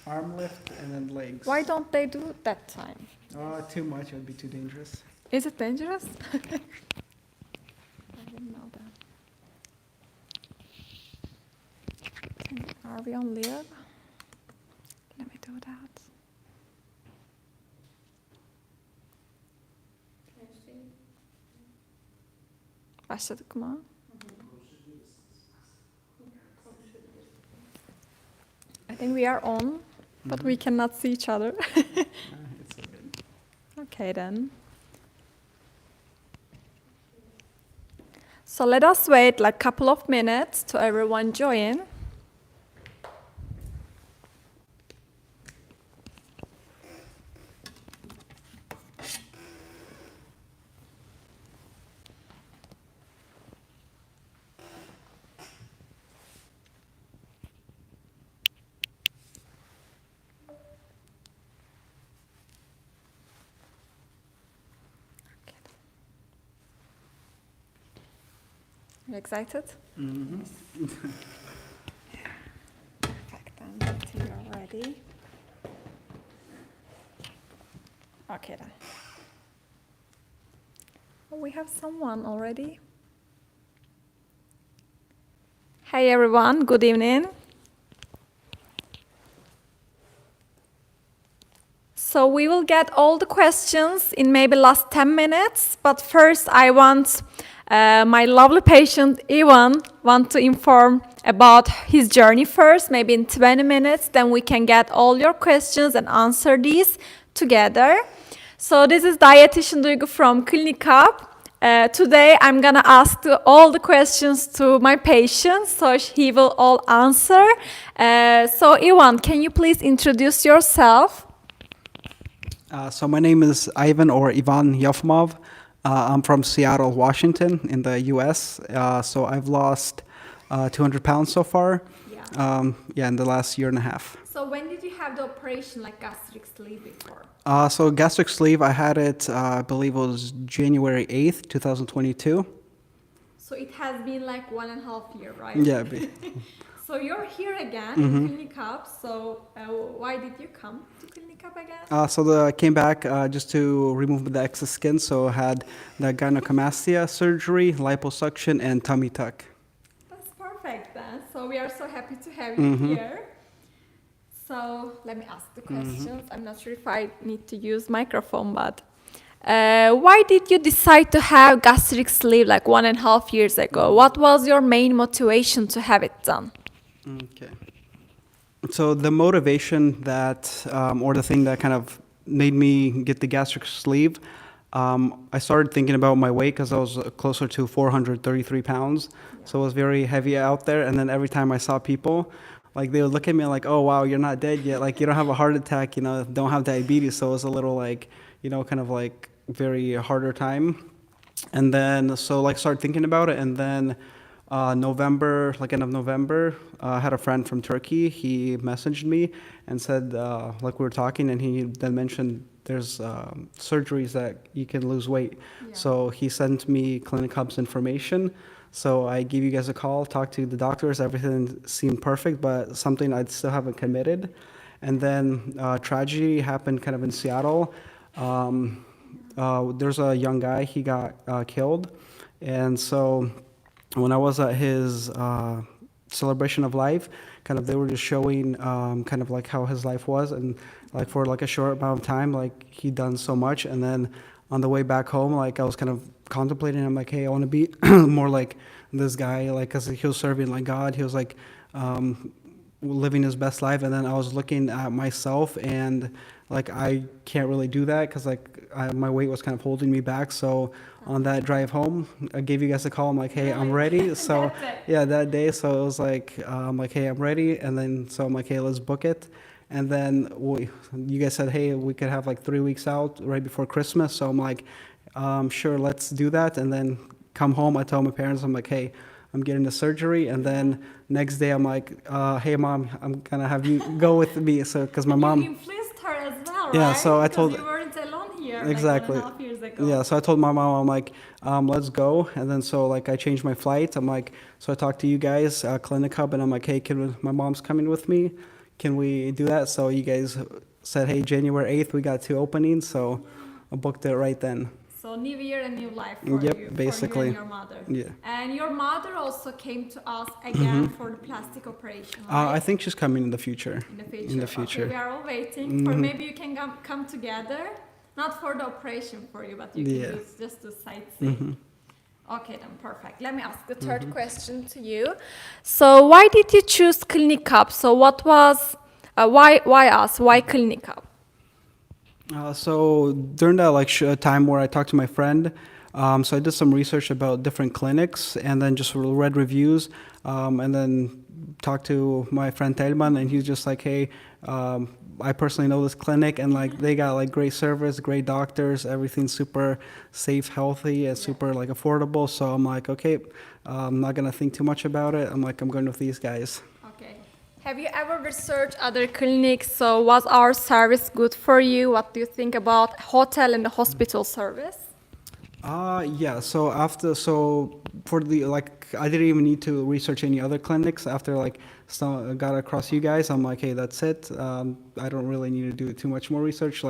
arm lift and then legs. Why don't they do it that time? Too much. It would be too dangerous. Is it dangerous? I didn't know that. Are we on live? Let me do that. Başladık mı? I think we are on, but we cannot see each other. It's so good. Okay then. So let us wait like a couple of minutes to everyone join. You excited? Mm-hmm. Perfect, then until you're ready. Okay then. Oh, we have someone already. Hey everyone, good evening. So we will get all the questions in maybe last 10 minutes, but first I want my lovely patient Ivan to inform about his journey first, maybe in 20 minutes, then we can get all your questions and answer these together. So this is dietitian Duygu from Clinic Hub. Today I'm gonna ask all the questions to my patient, so he will all answer. So Ivan, can you please introduce yourself? So my name is Ivan or Ivan Yefimov. I'm from Seattle, Washington, in the U.S. So I've lost 200 pounds so far. In the last year and a half. So when did you have the operation, like gastric sleeve before? So gastric sleeve, I had it, I believe it was January 8th, 2022. So it has been like 1.5 years, right? Yeah. So you're here again in Clinic Hub. So why did you come to Clinic Hub again? I came back just to remove the excess skin. So I had the gynecomastia surgery, liposuction, and tummy tuck. That's perfect then. So we are so happy to have you here. So let me ask the questions. I'm not sure if I need to use microphone, but why did you decide to have gastric sleeve like 1.5 years ago? What was your main motivation to have it done? Okay. So the motivation that, or the thing that kind of made me get the gastric sleeve, I started thinking about my weight because I was closer to 433 pounds. So it was very heavy out there. And then every time I saw people, like they would look at me like, oh, wow, you're not dead yet. Like you don't have a heart attack, don't have diabetes. So it was a little like, kind of like very harder time. And then, started thinking about it. And then end of November, I had a friend from Turkey. He messaged me and said, we were talking, and he then mentioned there's surgeries that you can lose weight. Yeah. So he sent me Clinic Hub's information. So I gave you guys a call, talked to the doctors. Everything seemed perfect, but something I still haven't committed. And then tragedy happened kind of in Seattle. There's a young guy, he got killed. And so when I was at his celebration of life, kind of they were just showing kind of like how his life was, and like for like a short amount of time, like he'd done so much. And then on the way back home, like I was kind of contemplating, I'm like, hey, I want to be more like this guy, like, because he was serving like God. He was like living his best life. And then I was looking at myself, and like I can't really do that because like my weight was kind of holding me back. So on that drive home, I gave you guys a call. I'm like, hey, I'm ready. So that day. So it was like, I'm like, hey, I'm ready. And then so I'm like, hey, let's book it. And then you guys said, hey, we could have like 3 weeks out right before Christmas. So I'm like, sure, let's do that. And then come home, I tell my parents, I'm like, hey, I'm getting the surgery. And then next day, I'm like, hey, Mom, I'm going to have you go with me. So, because my mom... You influenced her as well, yeah, right? so I told... Because you weren't alone here exactly. like 1.5 years ago. Yeah, so I told my mom, I'm like, let's go. And then so like I changed my flight. I'm like, so I talked to you guys, Clinic Hub, and I'm like, hey, my mom's coming with me. can we do that? So you guys said, hey, January 8th, we got 2 openings, so I booked it right then. So new year and new life for Yep, you, basically. and your mother. Yeah. And your mother also came to us again for the plastic operation, right? I think she's coming in the future. In the future. In the future. Okay, we are all waiting for maybe you can come together, not for the operation for you, but you can Yeah. use just to sightsee. Okay, then perfect. Let me ask the third question to you. So why did you choose Clinic Up? So what was why us? Why Clinic Up? So during that time where I talked to my friend, so I did some research about different clinics and then just read reviews, and then talked to my friend Telman, and he was just like, hey, I personally know this clinic, and like they got like great service, great doctors, everything's super safe, healthy, and super like affordable. So I'm like, okay, I'm not gonna think too much about it. I'm like, I'm going with these guys. Okay. Have you ever researched other clinics? So was our service good for you? What do you think about hotel and the hospital service? Yeah. So for the I didn't even need to research any other clinics after got across you guys. I'm like, hey, that's it. I don't really need to do too much more research.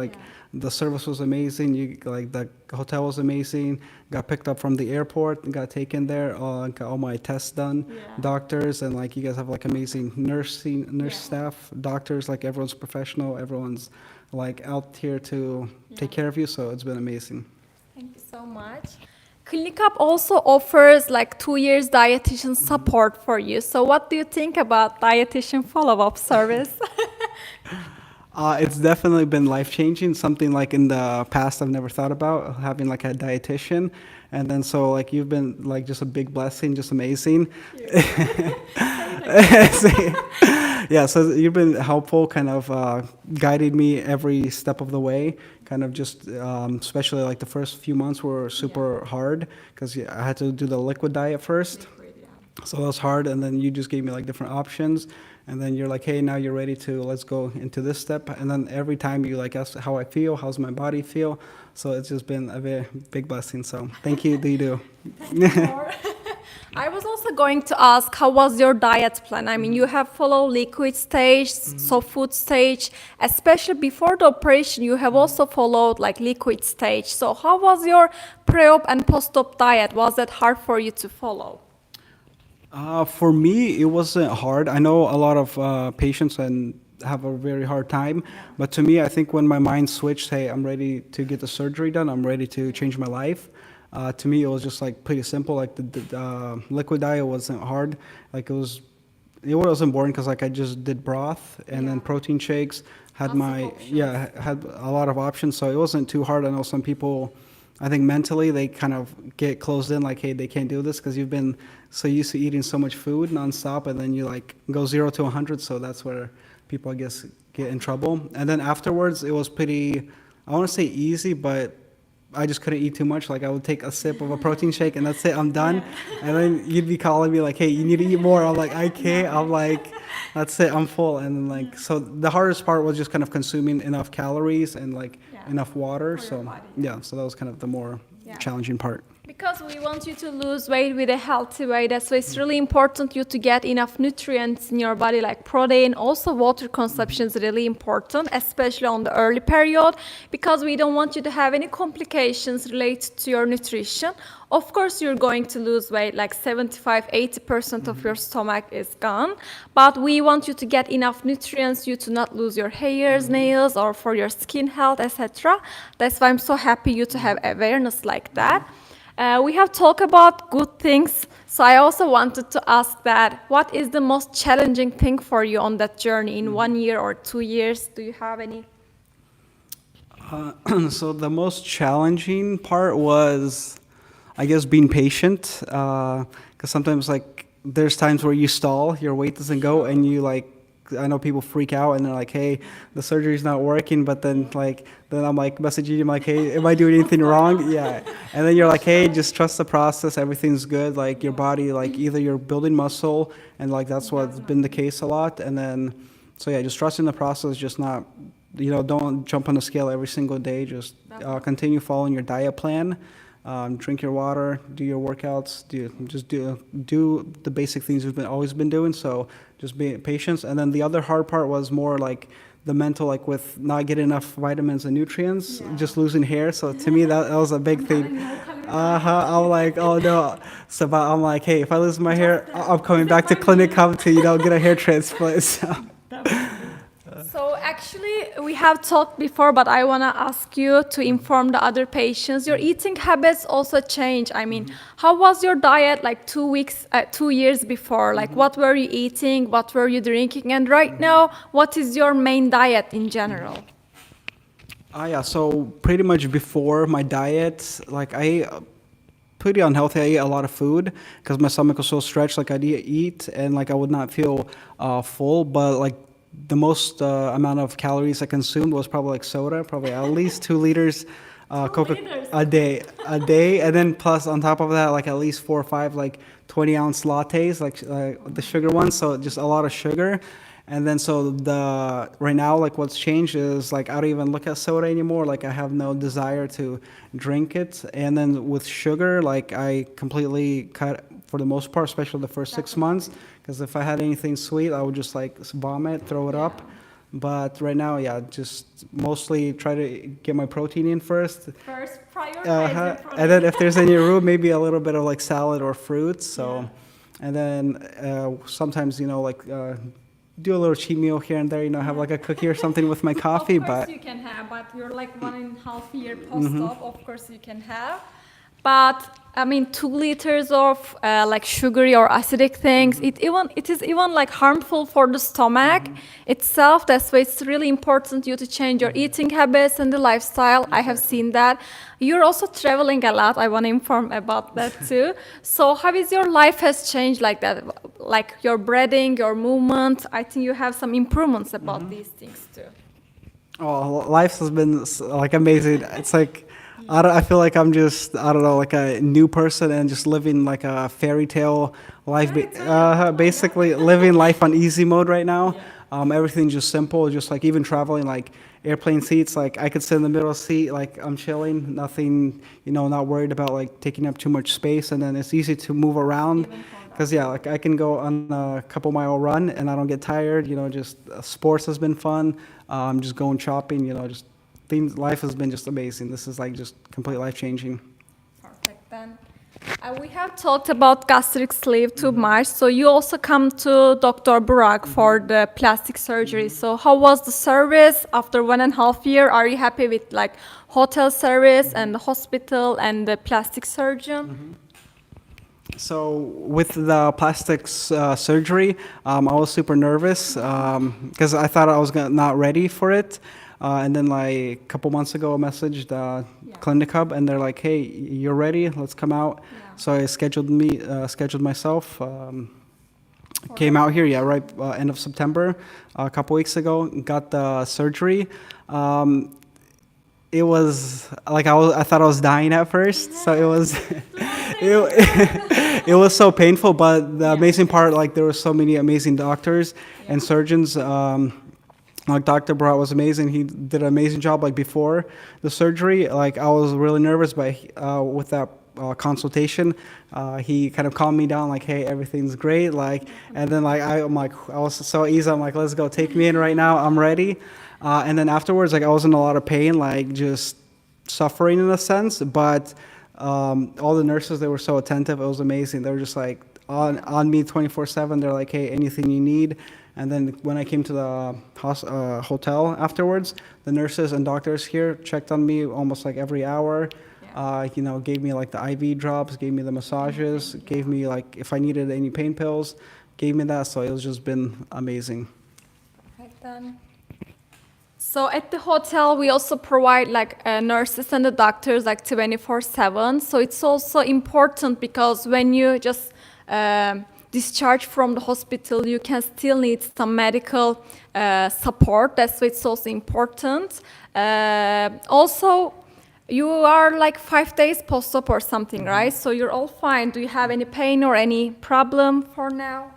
The service was amazing. The hotel was amazing. Got picked up from the airport, got taken there, got all my tests done. Yeah. Doctors, and you guys have amazing nurse staff, doctors. Everyone's professional. Everyone's out here to take care of you. So it's been amazing. Thank you so much. Clinic Up also offers 2 years dietitian support for you. So what do you think about dietitian follow-up service? It's definitely been life-changing. Something in the past I've never thought about, having a dietitian. And then you've been just a big blessing, just amazing. Yeah, so you've been helpful, kind of guided me every step of the way. Kind of just, especially the first few months were super hard because I had to do the liquid diet first. So that was hard, and then you just gave me different options, and then you're like, hey, now you're ready to, let's go into this step. And then every time you ask how I feel, how's my body feel. So it's just been a very big blessing. So thank you, Dido. I was also going to ask, how was your diet plan? I mean, you have followed liquid stage, so food stage, especially before the operation, you have also followed liquid stage. So how was your pre-op and post-op diet? Was that hard for you to follow? For me, it wasn't hard. I know a lot of patients and have a very hard time, but to me, I think when my mind switched, hey, I'm ready to get the surgery done, I'm ready to change my life. To me, it was just pretty simple. The liquid diet wasn't hard. It wasn't boring because I just did broth and then protein shakes. Had had a lot of options, so it wasn't too hard. I know some people, I think mentally they kind of get closed in, hey, they can't do this because you've been so used to eating so much food nonstop, and then you go 0 to 100. So that's where people, I guess, get in trouble. And then afterwards, it was pretty, I want to say easy, but I just couldn't eat too much. I would take a sip of a protein shake and that's it, I'm done. And then you'd be calling me hey, you need to eat more. I'm like, I can't. I'm like, that's it, I'm full. And then so the hardest part was just kind of consuming enough calories and enough water. So so that was kind of the more challenging part. Because we want you to lose weight with a healthy way, that's why it's really important you to get enough nutrients in your body, like protein. Also, water consumption is really important, especially on the early period, because we don't want you to have any complications related to your nutrition. Of course, you're going to lose weight, 75-80% of your stomach is gone, but we want you to get enough nutrients, you to not lose your hairs, nails, or for your skin health, etc. That's why I'm so happy you to have awareness like that. We have talked about good things, so I also wanted to ask that, what is the most challenging thing for you on that journey in 1 year or 2 years? Do you have any? So the most challenging part was, I guess, being patient, because sometimes there's times where you stall, your weight doesn't go, and you I know people freak out and they're like, hey, the surgery's not working, but then then I'm messaging you, hey, am I doing anything wrong? Yeah. And then you're like, hey, just trust the process, everything's good. Your body, either you're building muscle, and that's what's been the case a lot. And then, so yeah, just trusting the process, just not, don't jump on the scale every single day, just continue following your diet plan. drink your water, do your workouts, do the basic things you've always been doing. So just be patient. And then the other hard part was more like the mental, like with not getting enough vitamins and nutrients, just losing hair. So to me, that was a big thing. I'm like, oh no. So but I'm like, hey, if I lose my hair, I'm coming back to clinic hub to, get a hair transplant. So. So actually, we have talked before, but I want to ask you to inform the other patients. Your eating habits also change. I mean, how was your diet like 2 years before? Like, what were you eating? What were you drinking? And right now, what is your main diet in general? Yeah, so pretty much before my diet, like I ate pretty unhealthy. I ate a lot of food because my stomach was so stretched. Like I'd eat and like I would not feel full, but like the most amount of calories I consumed was probably like soda, probably at least 2 liters Coca a day, and then plus on top of that, like at least 4 or 5 like 20-ounce lattes, like the sugar ones. So just a lot of sugar. And then so right now, like what's changed is like I don't even look at soda anymore. Like I have no desire to drink it. And then with sugar, like I completely cut for the most part, especially the first 6 months. Because if I had anything sweet, I would just like vomit, throw it up. But right now, yeah, just mostly try to get my protein in first. First, prioritize your protein. And then if there's any room, maybe a little bit of like salad or fruits. So, and then sometimes, do a little cheat meal here and there, have like a cookie or something with my coffee. Of course but you can have, but you're like 1.5 year post-op, of course you can have. But I mean, 2 liters of like sugary or acidic things, it is even like harmful for the stomach itself. That's why it's really important you to change your eating habits and the lifestyle. I have seen that. You're also traveling a lot. I want to inform about that too. So how is your life has changed like that? Like your breathing, your movement. I think you have some improvements about these things too. Oh, life has been like amazing. It's like I feel like I'm just, I don't know, like a new person and just living like a fairy tale life. Basically living life on easy mode right now. Everything's just simple, just like even traveling, like airplane seats, like I could sit in the middle seat, like I'm chilling, nothing, not worried about like taking up too much space. And then it's easy to move around because like I can go on a couple mile run and I don't get tired, just sports has been fun. Just going shopping, just life has been just amazing. This is like just complete life changing. Perfect then. We have talked about gastric sleeve too much. So you also come to Dr. Burak for the plastic surgery. So how was the service after 1.5 years? Are you happy with like hotel service and the hospital and the plastic surgeon? So with the plastics surgery, I was super nervous because I thought I was not ready for it. And then like a couple months ago, I messaged Clinic Hub and they're like, hey, you're ready, let's come out. So I scheduled myself, came out here, right end of September, a couple weeks ago, got the surgery. It was like I thought I was dying at first, so it was it was so painful. But the amazing part, like there were so many amazing doctors and surgeons. Like Dr. Bharat was amazing. He did an amazing job. Like before the surgery, like I was really nervous, but with that consultation, he kind of calmed me down. Like, hey, everything's great. Like, and then like I was so easy. I'm like, let's go, take me in right now. I'm ready. And then afterwards, like I was in a lot of pain, like just suffering in a sense. But all the nurses, they were so attentive. It was amazing. They were just like on me 24/7. They're like, hey, anything you need. And then when I came to the hotel afterwards, the nurses and doctors here checked on me almost like every hour. Gave me like the IV drops, gave me the massages, gave me like if I needed any pain pills, gave me that. So it was just been amazing. Right then. So at the hotel, we also provide like nurses and the doctors like 24/7. So it's also important because when you just discharged from the hospital, you can still need some medical support. That's why it's also important. Also, you are like 5 days post-op or something, right? So you're all fine. Do you have any pain or any problem for now?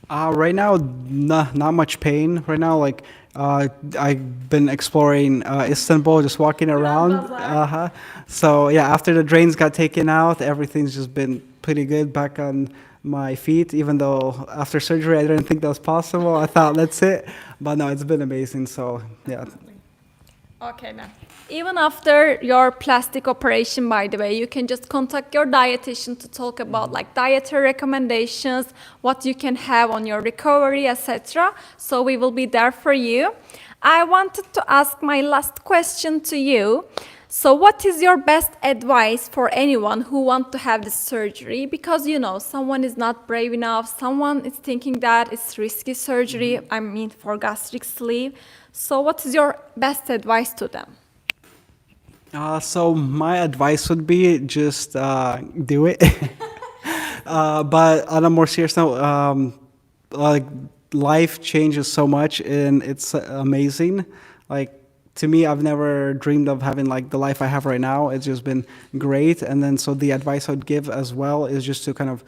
Right now, not much pain. Right now, like I've been exploring Istanbul, just walking around. Uh-huh. So yeah, after the drains got taken out, everything's just been pretty good back on my feet. Even though after surgery, I didn't think that was possible. I thought that's it, but no, it's been amazing. So yeah. Okay, now. Even after your plastic operation, by the way, you can just contact your dietitian to talk about like dietary recommendations, what you can have on your recovery, etc. So we will be there for you. I wanted to ask my last question to you. So what is your best advice for anyone who wants to have this surgery? Because, you know, someone is not brave enough, someone is thinking that it's risky surgery, I mean, for gastric sleeve. So what is your best advice to them? So my advice would be just do it. But on a more serious note, like life changes so much and it's amazing. Like to me, I've never dreamed of having like the life I have right now. It's just been great. And then so the advice I would give as well is just to kind of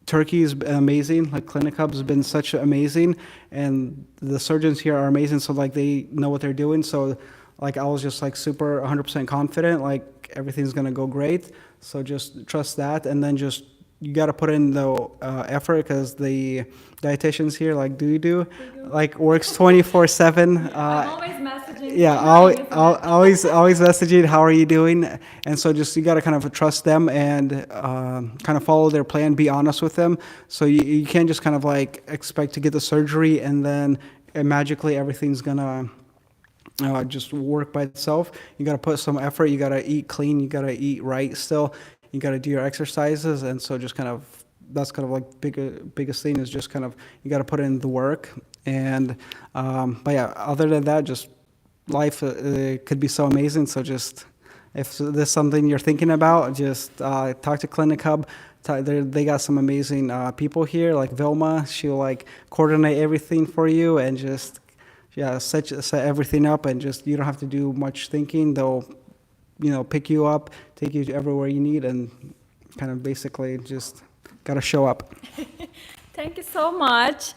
Turkey is amazing. Like Clinic Hub has been such amazing, and the surgeons here are amazing. So like they know what they're doing. So like I was just like super 100% confident. Like everything's gonna go great. So just trust that, and then just you gotta put in the effort because the dietitians here like do like works 24/7. I'm always messaging. Yeah, always messaging, how are you doing? And so just you got to kind of trust them and kind of follow their plan, be honest with them. So you can't just kind of like expect to get the surgery and then magically everything's gonna just work by itself. You got to put some effort. You got to eat clean. You got to eat right still. You got to do your exercises. And so just kind of that's kind of like biggest thing is just kind of you got to put in the work. And but yeah, other than that, just life could be so amazing. So just if there's something you're thinking about, just talk to Clinic Hub. They got some amazing people here, like Vilma. She'll like coordinate everything for you and just set everything up, and just you don't have to do much thinking. They'll pick you up, take you to everywhere you need, and kind of basically just gotta show up. Thank you so much.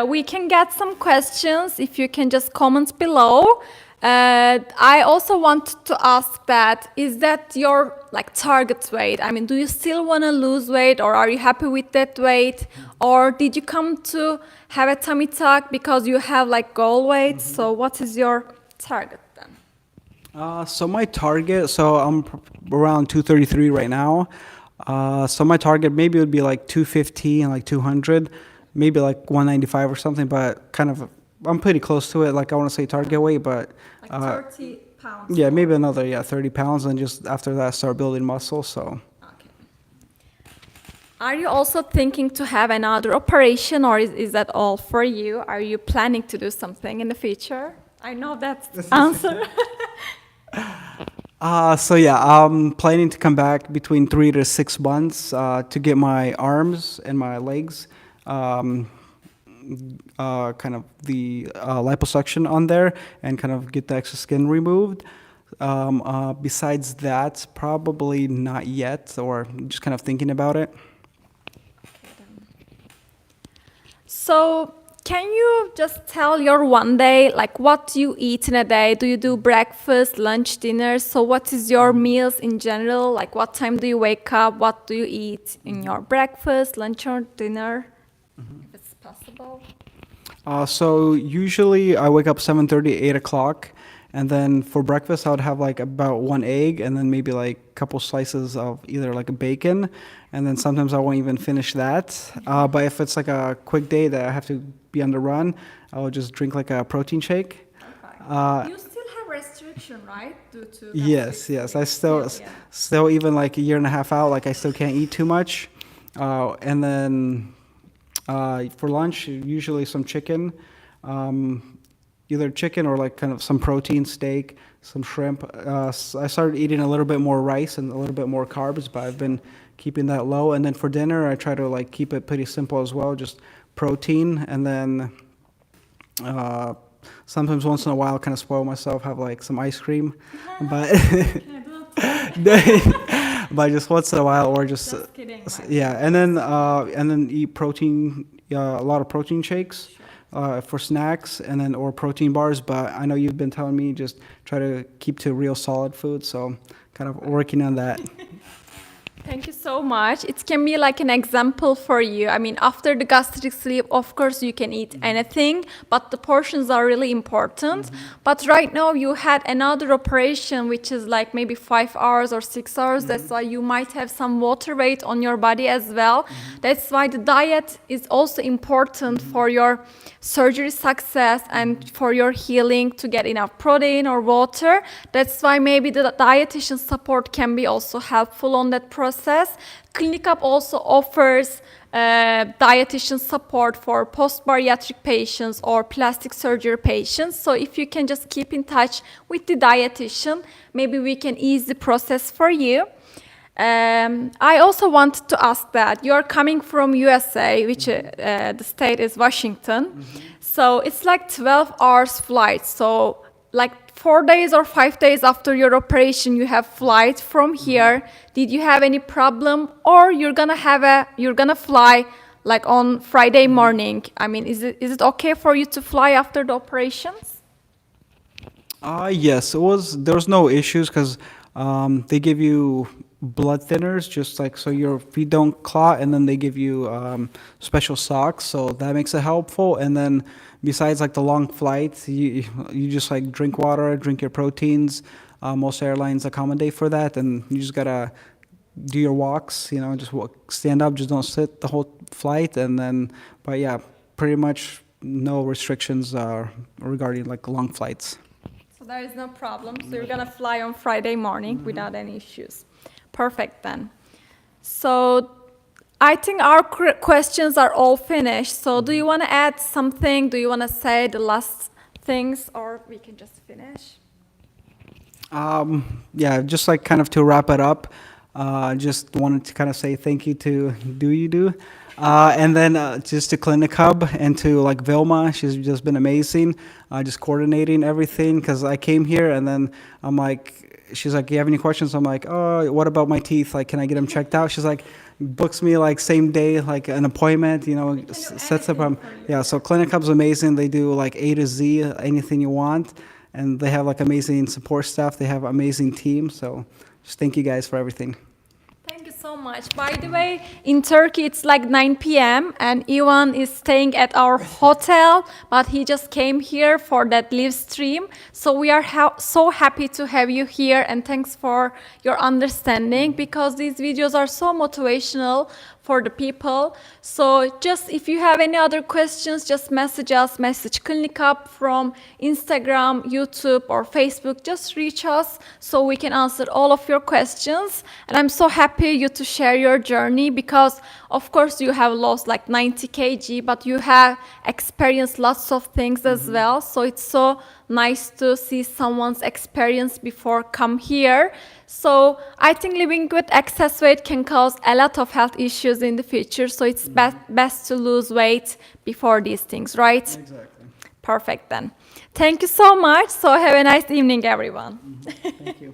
We can get some questions if you can just comment below. I also want to ask that, is that your like target weight? I mean, do you still want to lose weight, or are you happy with that weight? Or did you come to have a tummy tuck because you have like goal weight? So what is your target then? So my target, so I'm around 233 right now. So my target maybe would be like 250 and like 200, maybe like 195 or something, but kind of I'm pretty close to it. Like I want to say target weight, but Like 30 pounds. yeah, maybe another 30 pounds, and just after that start building muscle. So. Okay. Are you also thinking to have another operation, or is that all for you? Are you planning to do something in the future? I know that's the answer. So yeah, I'm planning to come back between 3 to 6 months to get my arms and my legs, kind of the liposuction on there, and kind of get the extra skin removed. Besides that, probably not yet, or just kind of thinking about it. So, can you just tell your one day, like what you eat in a day? Do you do breakfast, lunch, dinner? So what is your meals in general? Like what time do you wake up? What do you eat in your breakfast, lunch, or dinner? If it's possible. So usually I wake up 7:30, 8 o'clock. And then for breakfast, I would have like about 1 egg and then maybe like a couple slices of either like a bacon. And then sometimes I won't even finish that. But if it's like a quick day that I have to be on the run, I will just drink like a protein shake. Okay. You still have restriction, right? Due to Yes. I still even like a year and a half out, like I still can't eat too much. And then for lunch, usually some chicken. Either chicken or like kind of some protein, steak, some shrimp. I started eating a little bit more rice and a little bit more carbs, but I've been keeping that low. And then for dinner, I try to like keep it pretty simple as well, just protein. And then sometimes once in a while, kind of spoil myself, have like some ice cream, but but just once in a while, or just kidding, yeah. And then eat protein, a lot of protein shakes. for snacks and then or protein bars. But I know you've been telling me just try to keep to real solid food. So kind of working on that. Thank you so much. It can be like an example for you. I mean, after the gastric sleeve, of course, you can eat anything, but the portions are really important. But right now, you had another operation, which is like maybe 5 hours or 6 hours. That's why you might have some water weight on your body as well. That's why the diet is also important for your surgery success and for your healing to get enough protein or water. That's why maybe the dietitian support can be also helpful on that process. Clinic Up also offers dietitian support for post-bariatric patients or plastic surgery patients. So if you can just keep in touch with the dietitian, maybe we can ease the process for you. I also wanted to ask that you are coming from USA, which the state is Washington. So it's like 12 hours flight. So like 4 days or 5 days after your operation, you have flight from here. Did you have any problem, or you're gonna fly like on Friday morning? I mean, is it okay for you to fly after the operations? Yes, it was. There was no issues because they give you blood thinners, just like so your feet don't clot, and then they give you special socks, so that makes it helpful. And then besides like the long flights, you just like drink water, drink your proteins. Most airlines accommodate for that, and you just gotta do your walks. You know, just walk, stand up, just don't sit the whole flight, and then. But yeah, pretty much no restrictions regarding like long flights. So there is no problem. So you're gonna fly on Friday morning without any issues. Perfect then. So I think our questions are all finished. So do you want to add something? Do you want to say the last things, or we can just finish? Yeah, just like kind of to wrap it up, just wanted to kind of say thank you to Do. And then just to Clinic Hub and to like Vilma, she's just been amazing, just coordinating everything. Because I came here and then I'm like, she's like, you have any questions? I'm like, oh, what about my teeth? Like, can I get them checked out? She's like, books me like same day, like an appointment, you know, sets up. Yeah, so Clinic Hub's amazing. They do like A to Z, anything you want. And they have like amazing support staff. They have amazing teams. So just thank you guys for everything. Thank you so much. By the way, in Turkey, it's like 9 p.m. and Ivan is staying at our hotel, but he just came here for that live stream. So we are so happy to have you here, and thanks for your understanding, because these videos are so motivational for the people. So just if you have any other questions, just message us, message Clinic Up from Instagram, YouTube, or Facebook. Just reach us so we can answer all of your questions. And I'm so happy you to share your journey, because of course you have lost like 90 kg, but you have experienced lots of things as well. So it's so nice to see someone's experience before come here. So I think living with excess weight can cause a lot of health issues in the future. So it's best to lose weight before these things, right? Exactly. Perfect then. Thank you so much. So have a nice evening, everyone. Thank you.